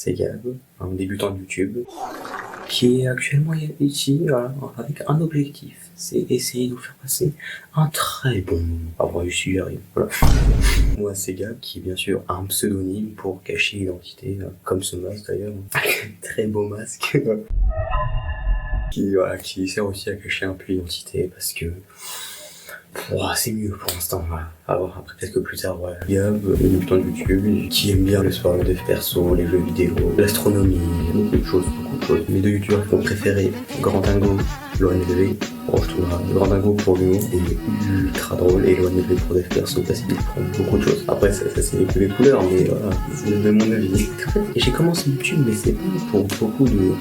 c'est Gab, un débutant de YouTube, qui est actuellement ici, voilà, avec un objectif, c'est essayer de vous faire passer un très bon moment. Avoir réussi, j'y arrive, voilà. Moi, c'est Gab, qui bien sûr a un pseudonyme pour cacher l'identité, comme ce masque d'ailleurs, très beau masque, qui sert aussi à cacher un peu l'identité, parce que c'est mieux pour l'instant, voilà. À voir après, peut-être que plus tard, voilà. Gab, le débutant de YouTube, qui aime bien le sport, le perso, les jeux vidéo, l'astronomie, beaucoup de choses. Mes deux youtubeurs qui ont préféré Grand Dingo, Loan Levé. Bon, je trouve Grand Dingo pour l'humour et ultra drôle, et Loan Levé pour des persos parce qu'il prend beaucoup de choses. Après, ça c'est les couleurs, mais voilà, c'est de mon avis. Et j'ai commencé YouTube, mais c'est pas pour beaucoup de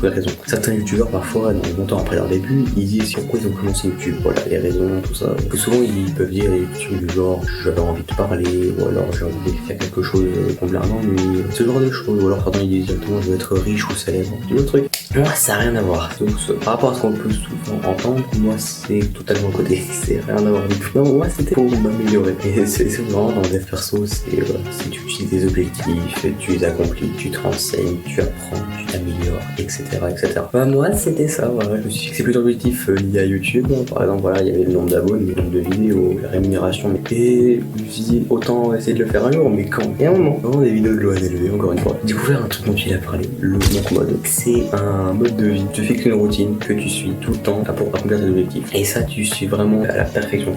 raisons. Certains youtubeurs, parfois, longtemps après leur début, ils disent pourquoi ils ont commencé YouTube, voilà, les raisons, tout ça. Parce que souvent, ils peuvent dire YouTube du genre, j'avais envie de parler, ou alors j'ai envie de faire quelque chose combler un ennui, ce genre de choses, ou alors pardon, ils disent directement, je veux être riche ou célèbre, du autre truc. Moi, ça n'a rien à voir. Donc, par rapport à ce qu'on peut souvent entendre, moi, c'est totalement à côté. C'est rien à voir du tout. Non, moi, c'était pour m'améliorer. Et c'est vraiment dans les perso, c'est tu utilises des objectifs, tu les accomplis, tu te renseignes, tu apprends, tu t'améliores, etc. Bah, moi, c'était ça, voilà. Je me suis fixé plusieurs objectifs liés à YouTube. Par exemple, voilà, il y avait le nombre d'abonnés, le nombre de vidéos, la rémunération. Et je me suis dit, autant essayer de le faire un jour, mais quand? Et à un moment, vraiment des vidéos de Loan Levé, encore une fois. Découvrir un truc dont il a parlé, le monk mode. C'est un mode de vie. Tu fixes une routine que tu suis tout le temps pour accomplir tes objectifs. Et ça, tu suis vraiment à la perfection.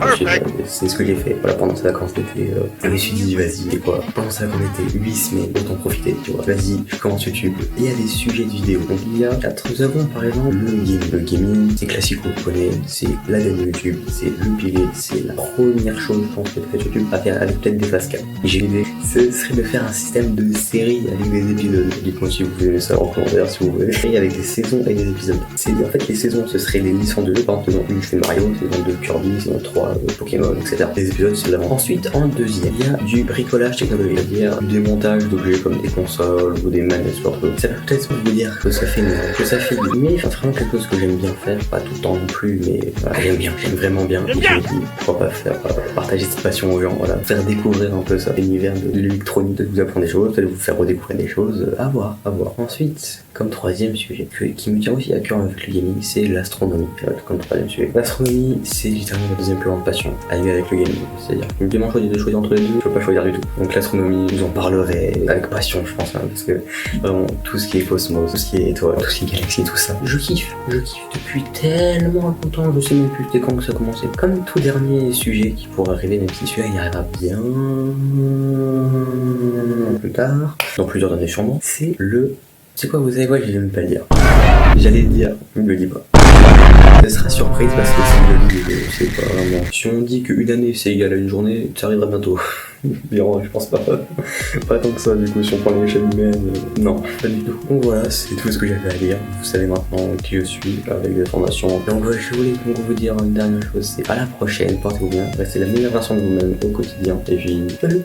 C'est ce que j'ai fait. Voilà, pendant ces vacances d'été, je me suis dit, vas-y, et quoi. Pendant ces vacances d'été, 8 semaines, autant profiter, tu vois. Vas-y, je commence YouTube. Et il y a des sujets de vidéos. Donc il y a 4. Nous avons par exemple le gaming. Le gaming, c'est classique, vous connaissez. C'est l'ADN de YouTube. C'est le pilier. C'est la première chose, je pense, que fait YouTube à faire avec peut-être des phases 4. Et j'ai l'idée, ce serait de faire un système de série avec des épisodes. Dites-moi si vous aimez ça en commentaire, si vous voulez. Et avec des saisons et des épisodes. En fait, les saisons, ce seraient les licences de jeux. Par exemple, saison 1, je fais Mario, saison 2, Kirby, saison 3, Pokémon, etc. Les épisodes, c'est vraiment. Ensuite, en deuxième, il y a du bricolage technologique, c'est-à-dire du démontage d'objets comme des consoles ou des manettes, ce genre de choses. Ça peut peut-être vous dire que ça fait mieux, mais c'est vraiment quelque chose que j'aime bien faire, pas tout le temps non plus, mais voilà, j'aime vraiment bien. Et je me dis, pourquoi pas faire, partager cette passion aux gens, voilà, faire découvrir un peu ça, l'univers de l'électronique, de vous apprendre des choses, de vous faire redécouvrir des choses, à voir. Ensuite, comme troisième sujet, qui me tient aussi à cœur avec le gaming, c'est l'astronomie. Comme troisième sujet. L'astronomie, c'est littéralement ma deuxième plus grande passion, avec le gaming. C'est-à-dire, je me demande de choisir entre les deux, je peux pas choisir du tout. Donc l'astronomie, je vous en parlerai avec passion, je pense, parce que vraiment, tout ce qui est cosmos, tout ce qui est étoiles, tout ce qui est galaxies, tout ça, je kiffe depuis tellement longtemps, je sais même plus c'était quand ça a commencé. Comme tout dernier sujet qui pourrait arriver, même si celui-là il arrivera bien plus tard, dans plusieurs années sûrement, c'est quoi, vous savez quoi, je vais même pas le dire. J'allais le dire, je ne le dis pas. Ce sera surprise parce que si je le dis, c'est pas vraiment. Si on dit qu'une année c'est égal à une journée, ça arrivera bientôt. Bien, je pense pas. Pas tant que ça, du coup, si on prend l'échelle humaine, non, pas du tout. Donc voilà, c'est tout ce que j'avais à dire. Vous savez maintenant qui je suis, avec des formations. Donc je voulais donc vous dire une dernière chose, c'est à la prochaine, portez-vous bien, restez la meilleure version de vous-même au quotidien. Et puis, salut!